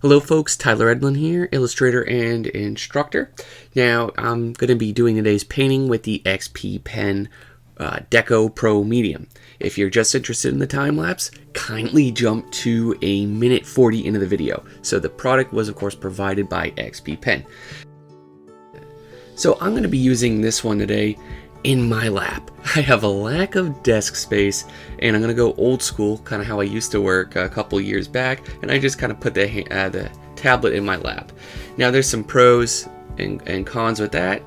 Hello folks, Tyler Edlin here, illustrator and instructor. Now I'm going to be doing today's painting with the XP Pen Deco Pro Medium. If you're just interested in the time lapse, kindly jump to a minute 40 into the video. So the product was of course provided by XP Pen. So I'm going to be using this one today in my lap. I have a lack of desk space and I'm going to go old school, kind of how I used to work a couple years back, and I just kind of put the tablet in my lap. Now there's some pros and cons with that.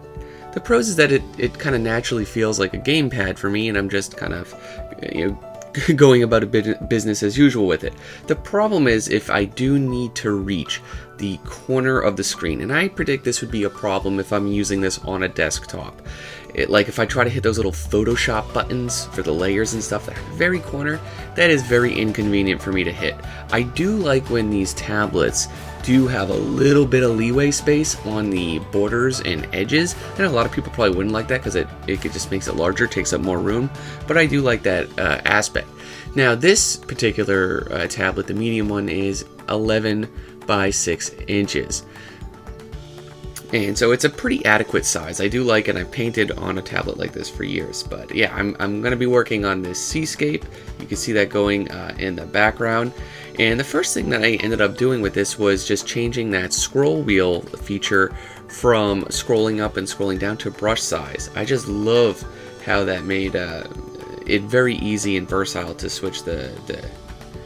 The pros is that it kind of naturally feels like a gamepad for me, and I'm just kind of going about a business as usual with it. The problem is if I do need to reach the corner of the screen, and I predict this would be a problem if I'm using this on a desktop. Like if I try to hit those little Photoshop buttons for the layers and stuff at the very corner, that is very inconvenient for me to hit. I do like when these tablets do have a little bit of leeway space on the borders and edges. I know a lot of people probably wouldn't like that because it just makes it larger, takes up more room, but I do like that aspect. Now this particular tablet, the medium one, is 11 by 6 inches. And so it's a pretty adequate size. I do like it. I've painted on a tablet like this for years. But yeah, I'm going to be working on this seascape. You can see that going in the background. And the first thing that I ended up doing with this was just changing that scroll wheel feature from scrolling up and scrolling down to brush size. I just love how that made it very easy and versatile to switch the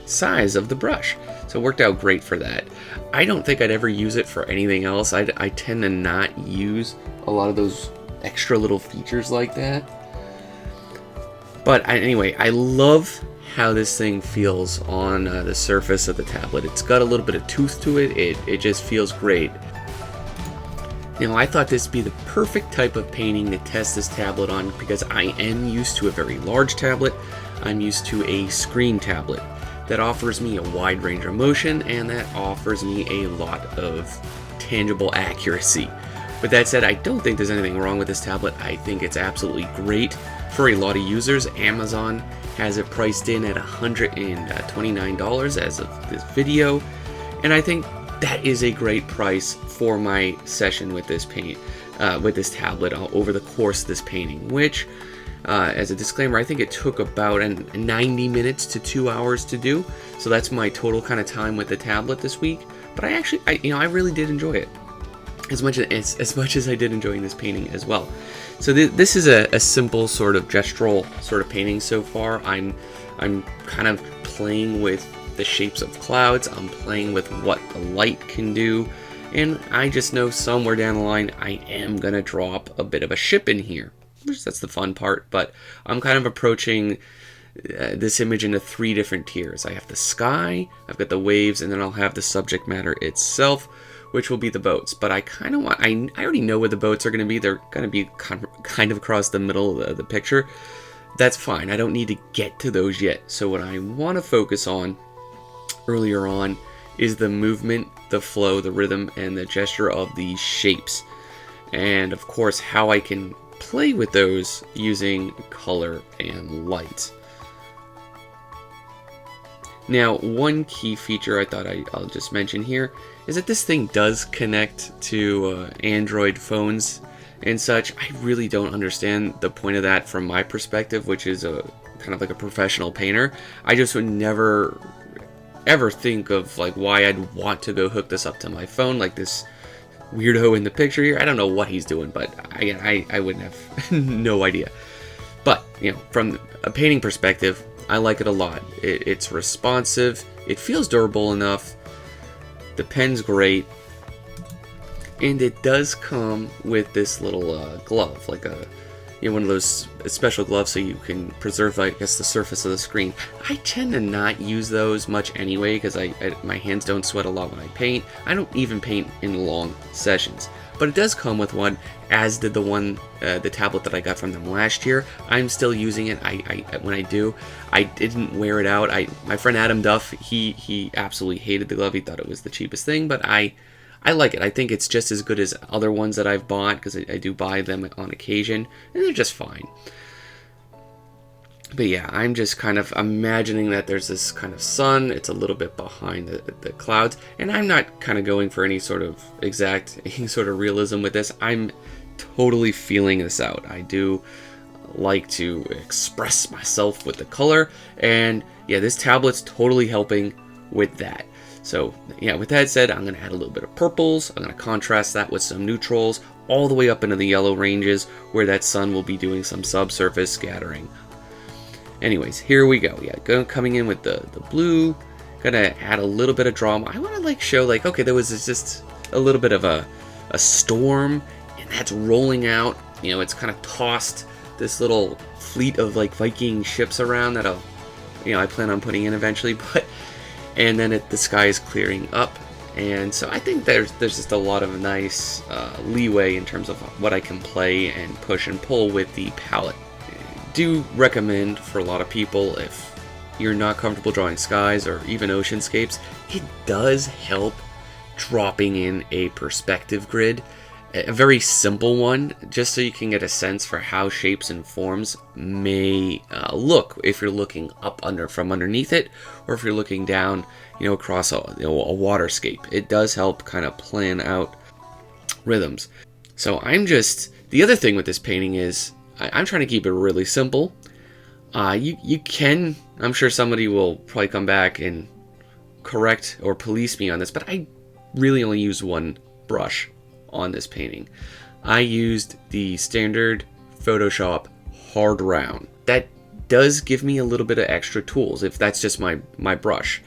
size of the brush. So it worked out great for that. I don't think I'd ever use it for anything else. I tend to not use a lot of those extra little features like that. But anyway, I love how this thing feels on the surface of the tablet. It's got a little bit of tooth to it. It just feels great. Now I thought this would be the perfect type of painting to test this tablet on because I am used to a very large tablet. I'm used to a screen tablet that offers me a wide range of motion and that offers me a lot of tangible accuracy. With that said, I don't think there's anything wrong with this tablet. I think it's absolutely great for a lot of users. Amazon has it priced in at $129 as of this video, and I think that is a great price for my session with this tablet over the course of this painting, which as a disclaimer, I think it took about 90 minutes to 2 hours to do. So that's my total kind of time with the tablet this week. But I really did enjoy it as much as I did enjoying this painting as well. So this is a simple sort of gestural sort of painting so far. I'm kind of playing with the shapes of clouds. I'm playing with what the light can do. And I just know somewhere down the line I am gonna drop a bit of a ship in here. That's the fun part, but I'm kind of approaching this image into 3 different tiers. I have the sky, I've got the waves, and then I'll have the subject matter itself, which will be the boats. But I kind of want, I already know where the boats are going to be. They're going to be kind of across the middle of the picture. That's fine. I don't need to get to those yet. So what I want to focus on earlier on is the movement, the flow, the rhythm, and the gesture of these shapes. And of course, how I can play with those using color and light. Now, one key feature I thought I'll just mention here is that this thing does connect to Android phones and such. I really don't understand the point of that from my perspective, which is kind of like a professional painter. I just would never ever think of like why I'd want to go hook this up to my phone like this weirdo in the picture here. I don't know what he's doing, but I wouldn't have no idea. But from a painting perspective, I like it a lot. It's responsive, it feels durable enough, the pen's great, and it does come with this little glove, like one of those special gloves so you can preserve, I guess, the surface of the screen. I tend to not use those much anyway because my hands don't sweat a lot when I paint. I don't even paint in long sessions. But it does come with one, as did the tablet that I got from them last year. I'm still using it. When I do, I didn't wear it out. My friend Adam Duff, he absolutely hated the glove. He thought it was the cheapest thing, but I like it. I think it's just as good as other ones that I've bought because I do buy them on occasion, and they're just fine. But yeah, I'm just kind of imagining that there's this kind of sun. It's a little bit behind the clouds, and I'm not kind of going for any sort of realism with this. I'm totally feeling this out. I do like to express myself with the color, and yeah, this tablet's totally helping with that. So yeah, with that said, I'm going to add a little bit of purples. I'm going to contrast that with some neutrals all the way up into the yellow ranges where that sun will be doing some subsurface scattering. Anyways, here we go. Yeah, coming in with the blue. Gonna add a little bit of drama. I want to like show like, okay, there was just a little bit of a storm, and that's rolling out. You know, it's kind of tossed this little fleet of like Viking ships around that I plan on putting in eventually. But and then the sky is clearing up, and so I think there's just a lot of nice leeway in terms of what I can play and push and pull with the palette. Do recommend for a lot of people, if you're not comfortable drawing skies or even oceanscapes, it does help dropping in a perspective grid, a very simple one, just so you can get a sense for how shapes and forms may look if you're looking from underneath it, or if you're looking down, across a waterscape. It does help kind of plan out rhythms. So the other thing with this painting is I'm trying to keep it really simple. You can, I'm sure somebody will probably come back and correct or police me on this, but I really only use one brush on this painting. I used the standard Photoshop hard round. That does give me a little bit of extra tools if that's just my brush.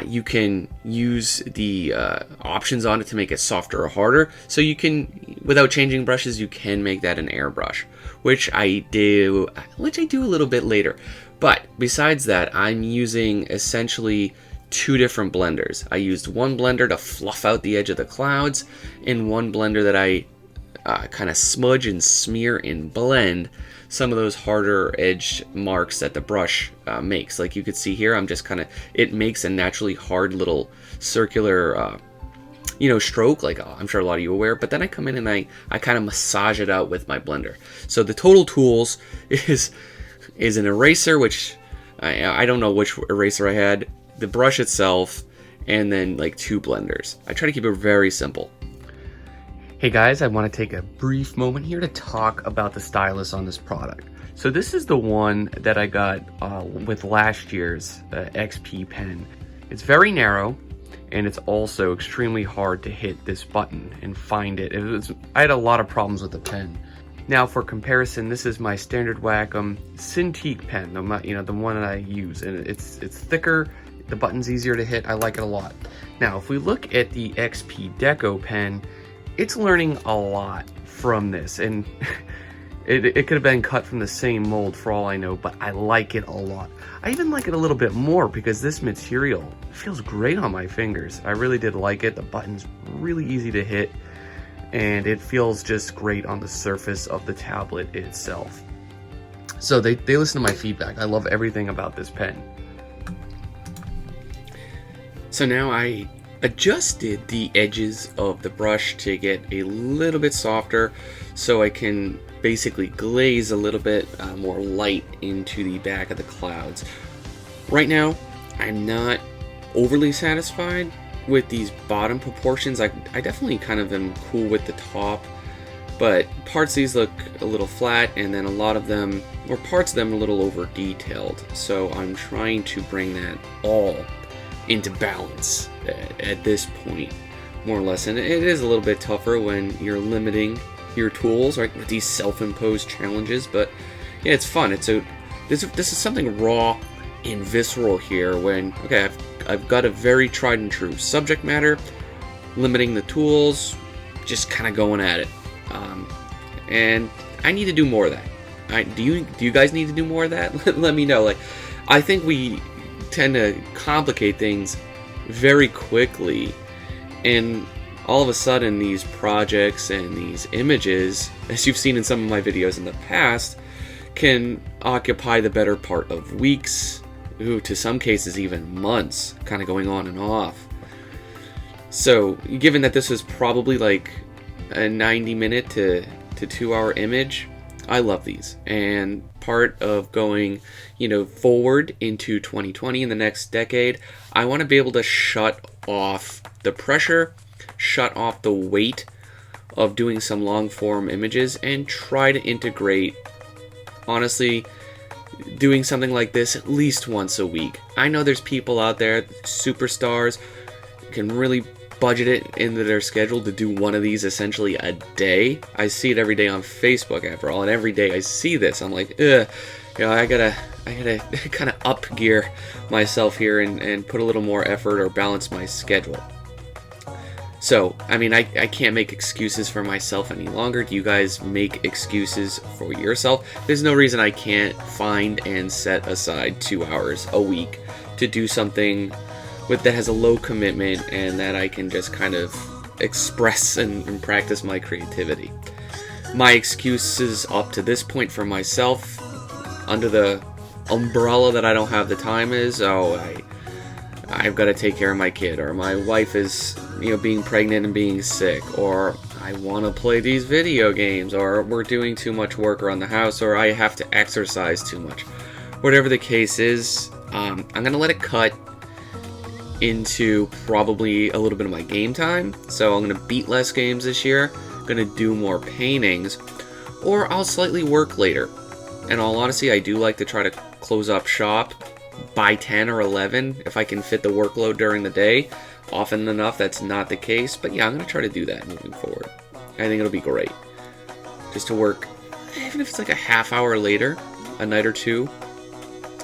You can use the options on it to make it softer or harder. So you can, without changing brushes, you can make that an airbrush, which I do a little bit later. But besides that, I'm using essentially two different blenders. I used one blender to fluff out the edge of the clouds, and one blender that I kind of smudge and smear and blend some of those harder edge marks that the brush makes. Like you could see here, it makes a naturally hard little circular stroke, like I'm sure a lot of you are aware, but then I come in and I kind of massage it out with my blender. So the total tools is an eraser, which I don't know which eraser I had, the brush itself, and then like two blenders. I try to keep it very simple. Hey guys, I want to take a brief moment here to talk about the stylus on this product. So this is the one that I got with last year's XP pen. It's very narrow, and it's also extremely hard to hit this button and find it. I had a lot of problems with the pen. Now for comparison, this is my standard Wacom Cintiq pen, the one that I use, and it's thicker. The button's easier to hit. I like it a lot. Now if we look at the XP Deco pen, it's learning a lot from this, and it could have been cut from the same mold for all I know, but I like it a lot. I even like it a little bit more because this material feels great on my fingers. I really did like it. The button's really easy to hit, and it feels just great on the surface of the tablet itself. So they listen to my feedback. I love everything about this pen. So now I adjusted the edges of the brush to get a little bit softer, so I can basically glaze a little bit more light into the back of the clouds. Right now, I'm not overly satisfied with these bottom proportions. I definitely kind of am cool with the top, but parts of these look a little flat, and then a lot of them, or parts of them, a little over detailed. So I'm trying to bring that all into balance at this point, more or less. And it is a little bit tougher when you're limiting your tools, right, with these self-imposed challenges, but yeah, it's fun. This is something raw and visceral here, when okay, I've got a very tried and true subject matter, limiting the tools, just kind of going at it, and I need to do more of that. Do you guys need to do more of that? Let me know. Like, I think we tend to complicate things very quickly, and all of a sudden these projects and these images, as you've seen in some of my videos in the past, can occupy the better part of weeks, to some cases even months, kind of going on and off. So given that this is probably like a 90-minute to 2-hour image, I love these, and part of going, forward into 2020 in the next decade, I want to be able to shut off the pressure, shut off the weight of doing some long form images, and try to integrate, honestly, doing something like this at least once a week. I know there's people out there, superstars, can really budget it into their schedule to do one of these essentially a day. I see it every day on Facebook, after all, and every day I see this, I'm like, ugh, I gotta kind of up gear myself here and put a little more effort or balance my schedule. So, I mean, I can't make excuses for myself any longer. Do you guys make excuses for yourself? There's no reason I can't find and set aside 2 hours a week to do something that has a low commitment and that I can just kind of express and practice my creativity. My excuses up to this point for myself, under the umbrella that I don't have the time, is, I've got to take care of my kid, or my wife is, being pregnant and being sick, or I want to play these video games, or we're doing too much work around the house, or I have to exercise too much. Whatever the case is, I'm going to let it cut into probably a little bit of my game time. So I'm going to beat less games this year, going to do more paintings, or I'll slightly work later. In all honesty, I do like to try to close up shop by 10 or 11 if I can fit the workload during the day. Often enough, that's not the case, but yeah, I'm going to try to do that moving forward. I think it'll be great. Just to work, even if it's like a half hour later, a night or two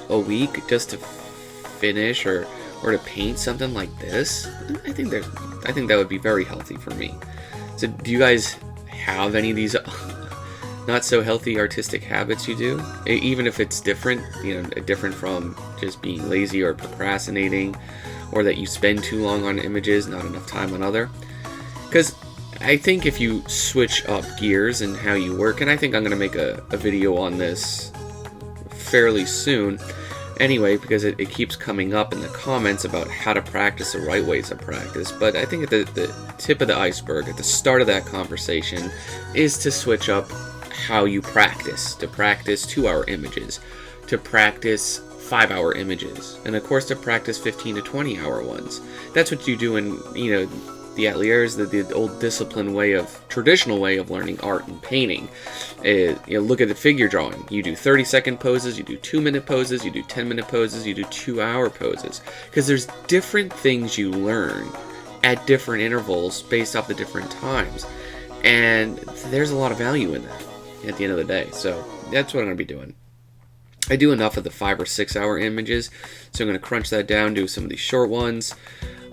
a week, just to finish or to paint something like this. I think that would be very healthy for me. So do you guys have any of these not so healthy artistic habits you do? Even if it's different, different from just being lazy or procrastinating, or that you spend too long on images, not enough time on other. Because I think if you switch up gears and how you work, and I think I'm going to make a video on this fairly soon, anyway, because it keeps coming up in the comments about how to practice the right ways to practice. But I think at the tip of the iceberg, at the start of that conversation, is to switch up how you practice. To practice 2-hour images, to practice 5-hour images, and of course to practice 15 to 20-hour ones. That's what you do in, the ateliers, the old discipline traditional way of learning art and painting. Look at the figure drawing. You do 30-second poses, you do 2-minute poses, you do 10-minute poses, you do 2-hour poses. Because there's different things you learn at different intervals based off the different times. And there's a lot of value in that at the end of the day. So that's what I'm going to be doing. I do enough of the 5 or 6-hour images, so I'm going to crunch that down, do some of these short ones.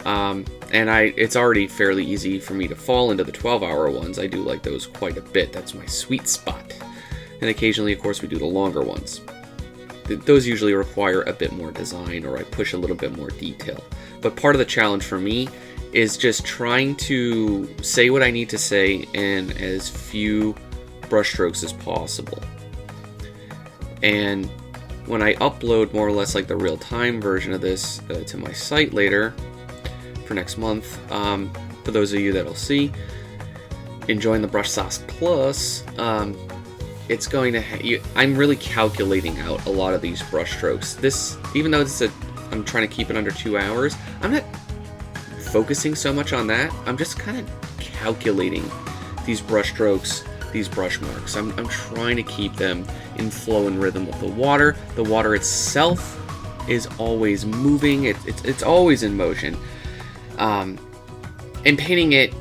And it's already fairly easy for me to fall into the 12-hour ones. I do like those quite a bit. That's my sweet spot. And occasionally, of course, we do the longer ones. Those usually require a bit more design, or I push a little bit more detail. But part of the challenge for me is just trying to say what I need to say in as few brushstrokes as possible. And when I upload more or less like the real-time version of this to my site later, for next month, for those of you that'll see, enjoying the Brush Sauce Plus, it's going to I'm really calculating out a lot of these brush strokes. This, even though I'm trying to keep it under 2 hours, I'm not focusing so much on that. I'm just kind of calculating these brush strokes, these brush marks. I'm trying to keep them in flow and rhythm with the water. The water itself is always moving. It's always in motion. And painting it,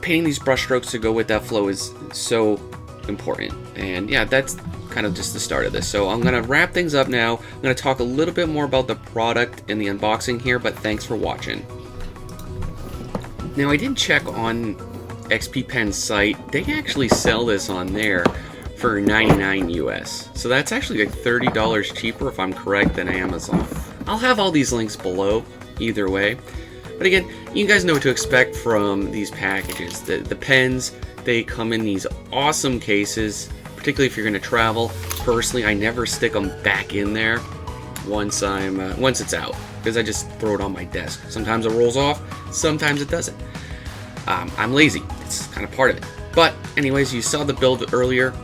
painting these brush strokes to go with that flow is so important. And yeah, that's kind of just the start of this. So I'm going to wrap things up now. I'm going to talk a little bit more about the product in the unboxing here, but thanks for watching. Now, I did check on XP Pen's site. They actually sell this on there for $99 US. So that's actually like $30 cheaper, if I'm correct, than Amazon. I'll have all these links below either way. But again, you guys know what to expect from these packages. The pens, they come in these awesome cases, particularly if you're going to travel. Personally, I never stick them back in there once it's out, because I just throw it on my desk. Sometimes it rolls off, sometimes it doesn't. I'm lazy. It's kind of part of it. But anyways, you saw the build earlier.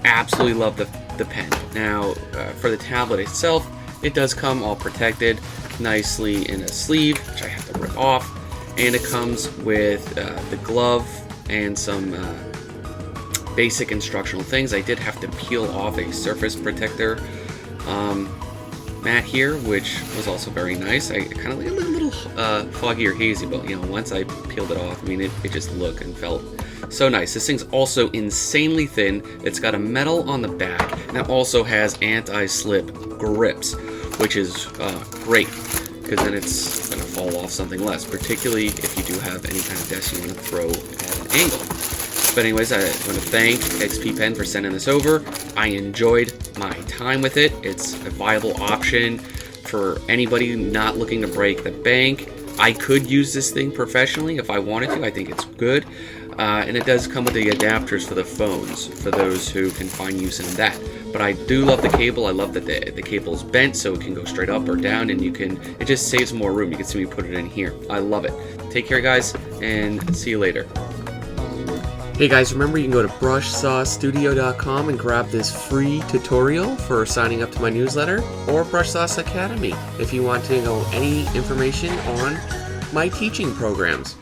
Absolutely love the pen. Now, for the tablet itself, it does come all protected nicely in a sleeve, which I have to rip off, and it comes with the glove and some basic instructional things. I did have to peel off a surface protector mat here, which was also very nice. I kind of like a little foggy or hazy, but you know, once I peeled it off, I mean, it just looked and felt so nice. This thing's also insanely thin. It's got a metal on the back, and it also has anti-slip grips, which is great, because then it's going to fall off something less, particularly if you do have any kind of desk you want to throw at an angle. But anyways, I want to thank XP Pen for sending this over. I enjoyed my time with it. It's a viable option for anybody not looking to break the bank. I could use this thing professionally if I wanted to. I think it's good. And it does come with the adapters for the phones, for those who can find use in that. But I do love the cable. I love that the cable is bent, so it can go straight up or down, and it just saves more room. You can see me put it in here. I love it. Take care, guys, and see you later. Hey guys, remember you can go to brushsawstudio.com and grab this free tutorial for signing up to my newsletter, or Brush Sauce Academy if you want to know any information on my teaching programs.